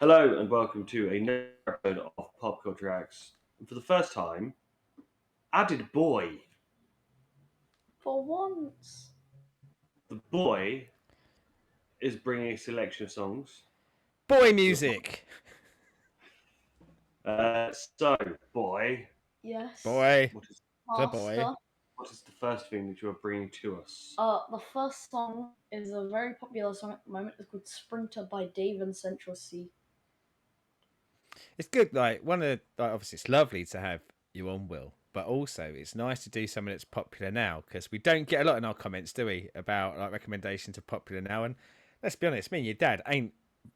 Hello and welcome to another episode of Pop Culture Acts. And for the first time, added boy. For once. The boy is bringing a selection of songs. Boy To music. so, boy, Yes. Boy. what is The boy. Master. what is the first thing that you are bringing to us? The first song is a very popular song at the moment. It's called Sprinter by Dave and Central Cee. It's good. Obviously, it's lovely to have you on, Will, but also it's nice to do something that's popular now because we don't get a lot in our comments, do we, about like recommendations of popular now. And let's be honest, me and your dad ain't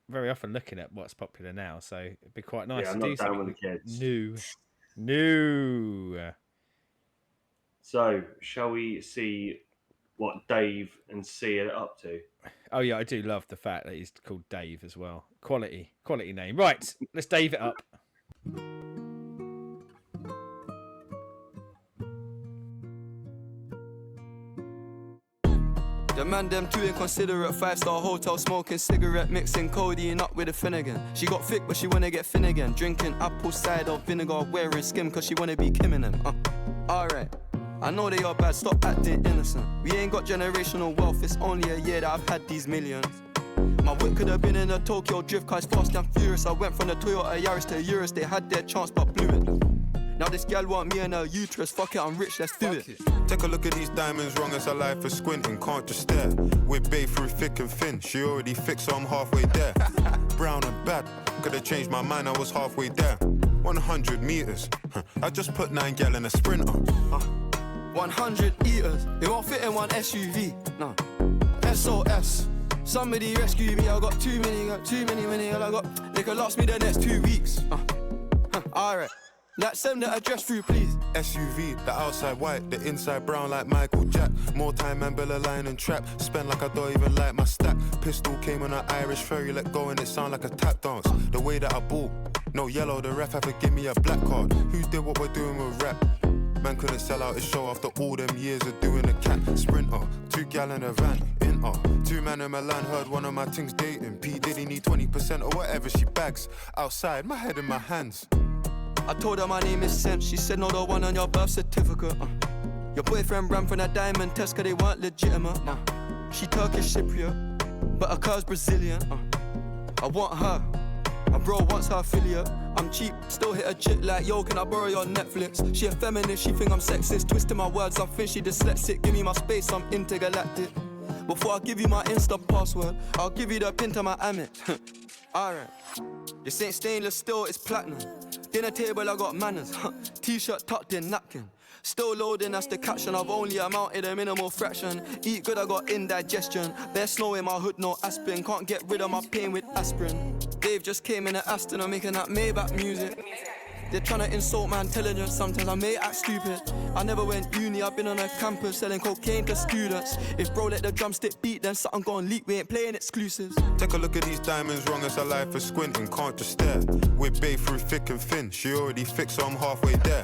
very often looking at what's popular now, so it'd be quite nice Yeah, to I'm do not down with the something kids. new. So, shall we see what Dave and C are up to? Oh yeah, I do love the fact that he's called Dave as well. Quality name. Right, let's Dave it up. The man them too inconsiderate, 5-star hotel smoking cigarette, mixing codeine up with a Finnegan. She got thick but she wanna get thin again, drinking apple cider vinegar, wearing skim cause she wanna be Kim and them. Alright, I know they are bad, stop acting innocent. We ain't got generational wealth, it's only a year that I've had these millions. My whip could have been in a Tokyo drift car, it's fast and furious. I went from the Toyota Yaris to Urus, they had their chance but blew it. Now this gal want me and her uterus, fuck it, I'm rich, let's do it. Take a look at these diamonds, wrong as her life is squinting, can't just stare. We're babe through thick and thin, she already fixed so I'm halfway there. Brown and bad, could've changed my mind, I was halfway there. 100 meters, I just put 9 gal in a sprinter. 100 eaters, it won't fit in one SUV, no. SOS, somebody rescue me, I got too many, I got, they could last me the next 2 weeks. Alright. Like send the address through, please. SUV, the outside white, the inside brown like Michael Jack. More time and Bella line and trap. Spend like I don't even like my stack. Pistol came on an Irish ferry, let go and it sound like a tap dance. The way that I ball, no yellow, the ref had to give me a black card. Who did what we're doing with rap? Man couldn't sell out his show after all them years of doing a cat. Sprinter, 2 gal in a van, inter. 2 man in Milan heard one of my things dating. P Diddy need 20% or whatever she bags. Outside, my head in my hands. I told her my name is Sense, she said no, the one on your birth certificate. Your boyfriend ran from that diamond test cause they weren't legitimate. She Turkish Cypriot, but her car's Brazilian. I want her, my bro wants her affiliate. I'm cheap, still hit a chick like, yo, can I borrow your Netflix? She a feminist, she think I'm sexist, twisting my words, I think she dyslexic. Give me my space, I'm intergalactic. Before I give you my Insta password, I'll give you the pin to my Amex. Alright, this ain't stainless steel, it's platinum. Dinner table, I got manners. T-shirt tucked in, napkin. Still loading, that's the caption. I've only amounted a minimal fraction. Eat good, I got indigestion. There's snow in my hood, no aspirin. Can't get rid of my pain with aspirin. Dave just came in an Aston, I'm making that Maybach music. They're trying to insult my intelligence, sometimes I may act stupid. I never went uni, I've been on a campus selling cocaine to students. If bro let the drumstick beat, then something gon' leak, we ain't playing exclusives. Take a look at these diamonds, wrong as her life is squinting, can't just stare. We're babe through thick and thin, she already fixed so I'm halfway there.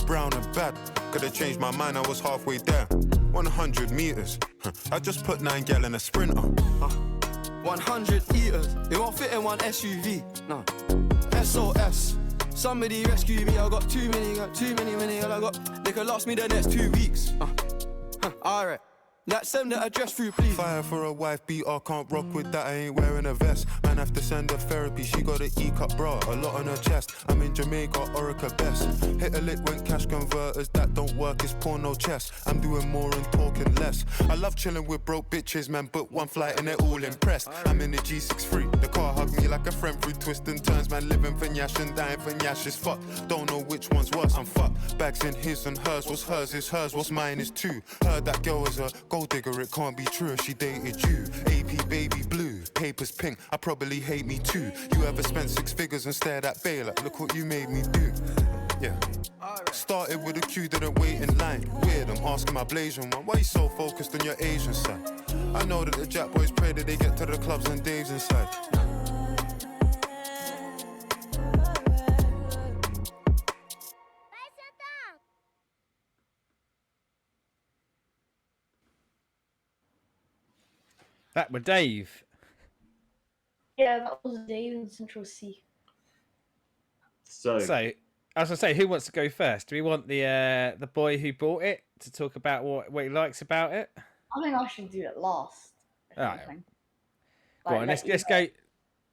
Brown and bad, could've changed my mind, I was halfway there. 100 meters, I just put 9 gal in a sprinter. 100 eaters, it won't fit in one SUV, no. SOS, somebody rescue me, I got too many, I got, they could last me the next 2 weeks. Alright. Like send the address through, please. Fire for a wife beater, can't rock with that, I ain't wearing a vest. Man have to send her therapy, she got an E-cup bra, a lot on her chest. I'm in Jamaica, Orica best. Hit a lick when cash converters, that don't work, it's porno chess. I'm doing more and talking less. I love chilling with broke bitches, man, book one flight and they're all impressed. I'm in the G63, the car hugged me like a friend through twists and turns. Man living for Nyash and dying for Nyash is fucked. Don't know which one's worse, I'm fucked. Bags in his and hers, what's hers is hers, what's mine is too. Heard that girl is a gold digger, it can't be true if she dated you. AP baby blue, papers pink, I probably hate me too. You ever spent 6 figures and stared at Bay like, look what you made me do. Yeah. Started with a queue, didn't wait in line. Weird, I'm asking my Blasian one, why you so focused on your Asian side? I know that the Jack boys pray that they get to the clubs and Dave's inside. That were Dave. Yeah, that was Dave and Central Cee. So, So, as I say, who wants to go first? Do we want the boy who bought it to talk about what he likes about it? I think I should do it last, if All right, anything. go Like, on. let you Let's go.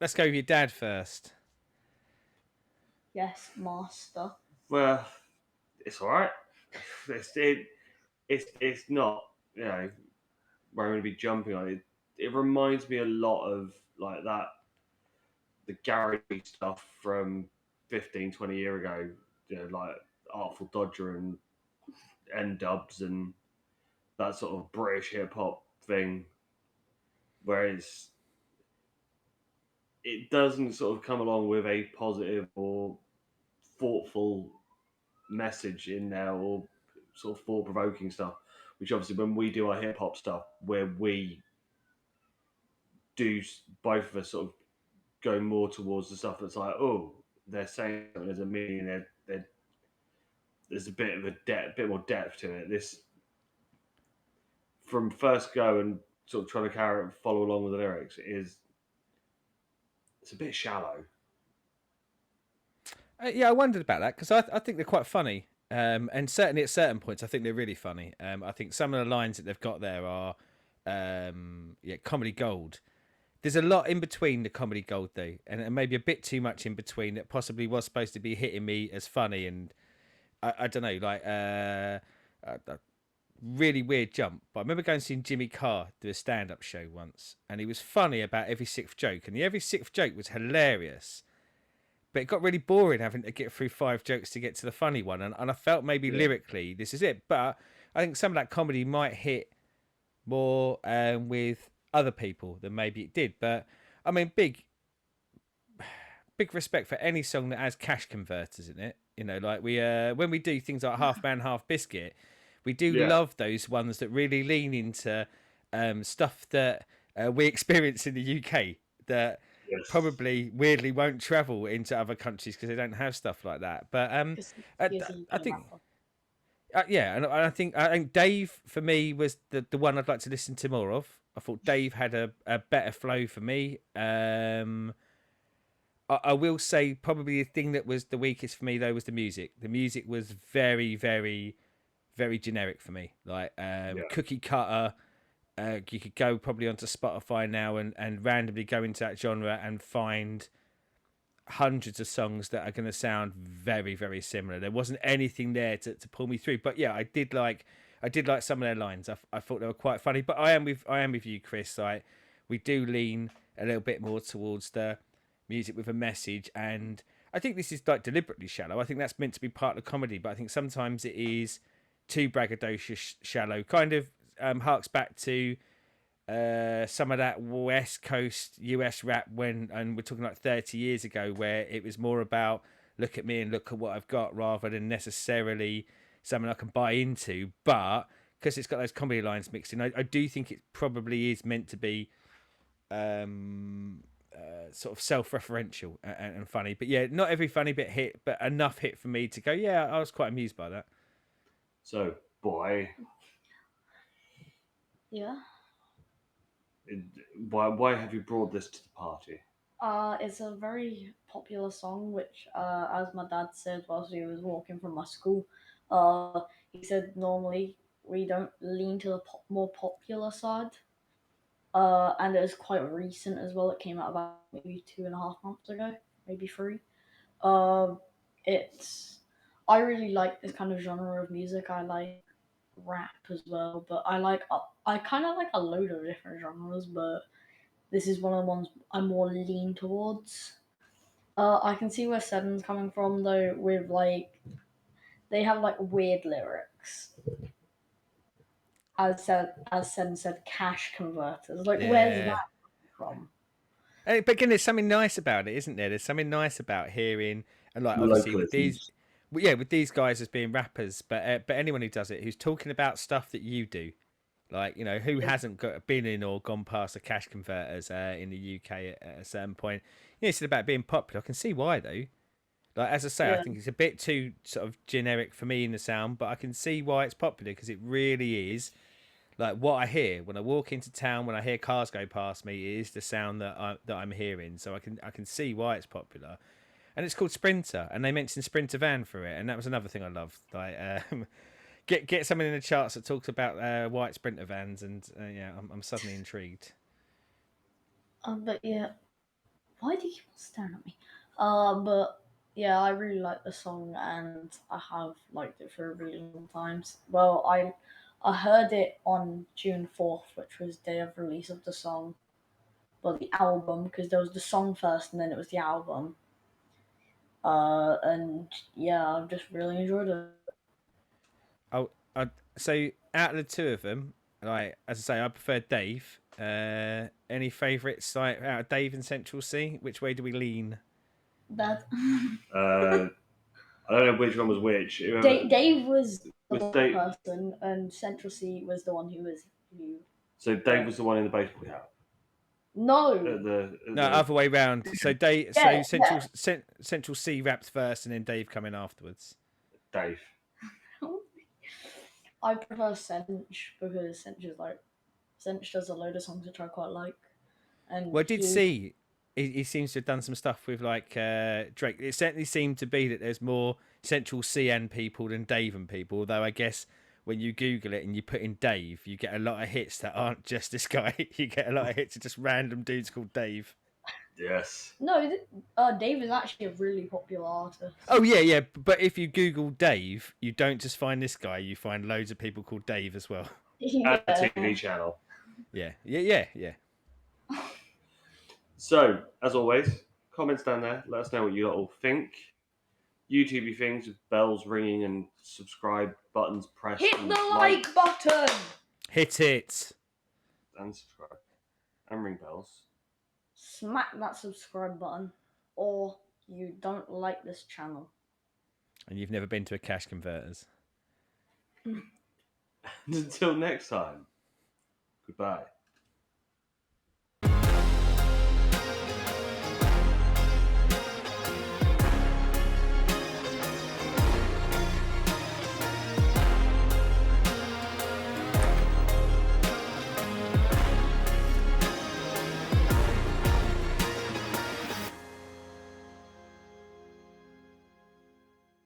Let's go with your dad first. Yes, master. well, it's all right. It's not, you know, where I'm going to be jumping on it. It reminds me a lot of like that, the garage stuff from 15, 20 years ago, you know, like Artful Dodger and N-Dubs and that sort of British hip hop thing. Whereas it doesn't sort of come along with a positive or thoughtful message in there or sort of thought provoking stuff. Which obviously, when we do our hip hop stuff, where we do both of us sort of go more towards the stuff that's like, oh, they're saying something, there's a meaning, there's a bit of a bit more depth to it. This from first go and sort of trying to follow along with the lyrics it's a bit shallow. Yeah, I wondered about that because I think they're quite funny. And certainly at certain points, I think they're really funny. I think some of the lines that they've got there are, comedy gold. There's a lot in between the comedy gold though, and maybe a bit too much in between that possibly was supposed to be hitting me as funny. And I don't know, like a really weird jump. But I remember going and seeing Jimmy Carr do a stand-up show once, and he was funny about every sixth joke, and every sixth joke was hilarious. But it got really boring having to get through 5 jokes to get to the funny one. And I felt maybe lyrically this is it. But I think some of that comedy might hit more with other people than maybe it did. But I mean, big respect for any song that has cash converters in it. You know, like we when we do things like Half Man, Half Biscuit, we do love those ones that really lean into stuff that we experience in the UK that probably weirdly won't travel into other countries because they don't have stuff like that. But I think, and I think Dave for me was the one I'd like to listen to more of. I thought Dave had a better flow for me. I will say probably the thing that was the weakest for me though was the music. The music was very, very, very generic for me. Like cookie cutter. You could go probably onto Spotify now and randomly go into that genre and find hundreds of songs that are going to sound very, very similar. There wasn't anything there to pull me through. But yeah, I did like some of their lines. I thought they were quite funny. But I am with you, Chris. Like we do lean a little bit more towards the music with a message, and I think this is like deliberately shallow. I think that's meant to be part of the comedy, but I think sometimes it is too braggadocious, shallow. Kind of harks back to some of that West Coast US rap and we're talking like 30 years ago, where it was more about look at me and look at what I've got rather than necessarily something I can buy into. But because it's got those comedy lines mixed in, I do think it probably is meant to be sort of self-referential and funny. But yeah, not every funny bit hit, but enough hit for me to go, yeah, I was quite amused by that. So, boy. Yeah. Why have you brought this to the party? It's a very popular song, which, as my dad said whilst he was walking from my school, he said normally we don't lean to the more popular side. And it was quite recent as well. It came out about maybe 2.5 months ago, maybe 3. I really like this kind of genre of music. I like rap as well, but I kind of like a load of different genres, but this is one of the ones I more lean towards. I can see where Seven's coming from though, with like they have like weird lyrics. As Seven said, cash converters. Like, where's that from? But again, there's something nice about it, isn't there? There's something nice about hearing, and like obviously with these guys as being rappers, but anyone who does it, who's talking about stuff that you do, like, you know, who hasn't been in or gone past the cash converters in the UK at a certain point. You know, it's about being popular. I can see why though. Like as I say, I think it's a bit too sort of generic for me in the sound, but I can see why it's popular because it really is like what I hear when I walk into town, when I hear cars go past me, is the sound that I'm hearing. So I can see why it's popular, and it's called Sprinter, and they mentioned Sprinter van for it, and that was another thing I loved. Like get someone in the charts that talks about white Sprinter vans, and yeah, I'm suddenly intrigued. But yeah, why do you keep on staring at me? But yeah, I really like the song, and I have liked it for a really long time. Well, I heard it on June 4th, which was day of release of the song, well, the album, because there was the song first, and then it was the album. And yeah, I've just really enjoyed it. Oh, so out of the two of them, like as I say, I prefer Dave. Any favourites like out of Dave and Central Cee? Which way do we lean? That I don't know which one was which. Dave was the Was black Dave? person, and Central Cee was the one who. So Dave was the one in the baseball cap. No. No, other way round. So Dave, Yeah, Central Cee raps first, and then Dave coming afterwards. Dave. I prefer Sench because Sench does a load of songs which I quite like. And well, I did see he seems to have done some stuff with like Drake. It certainly seemed to be that there's more Central Cee and people than Dave and people. Although I guess when you Google it and you put in Dave, you get a lot of hits that aren't just this guy. You get a lot of hits of just random dudes called Dave. Yes. No, Dave is actually a really popular artist. Oh yeah. But if you Google Dave, you don't just find this guy. You find loads of people called Dave as well. Yeah. At the TV channel. Yeah. So, as always, comments down there. Let us know what you all think. YouTubey things with bells ringing and subscribe buttons pressed. Hit the like button! Hit it! And subscribe. And ring bells. Smack that subscribe button. Or you don't like this channel. And you've never been to a cash converters. Until next time, goodbye.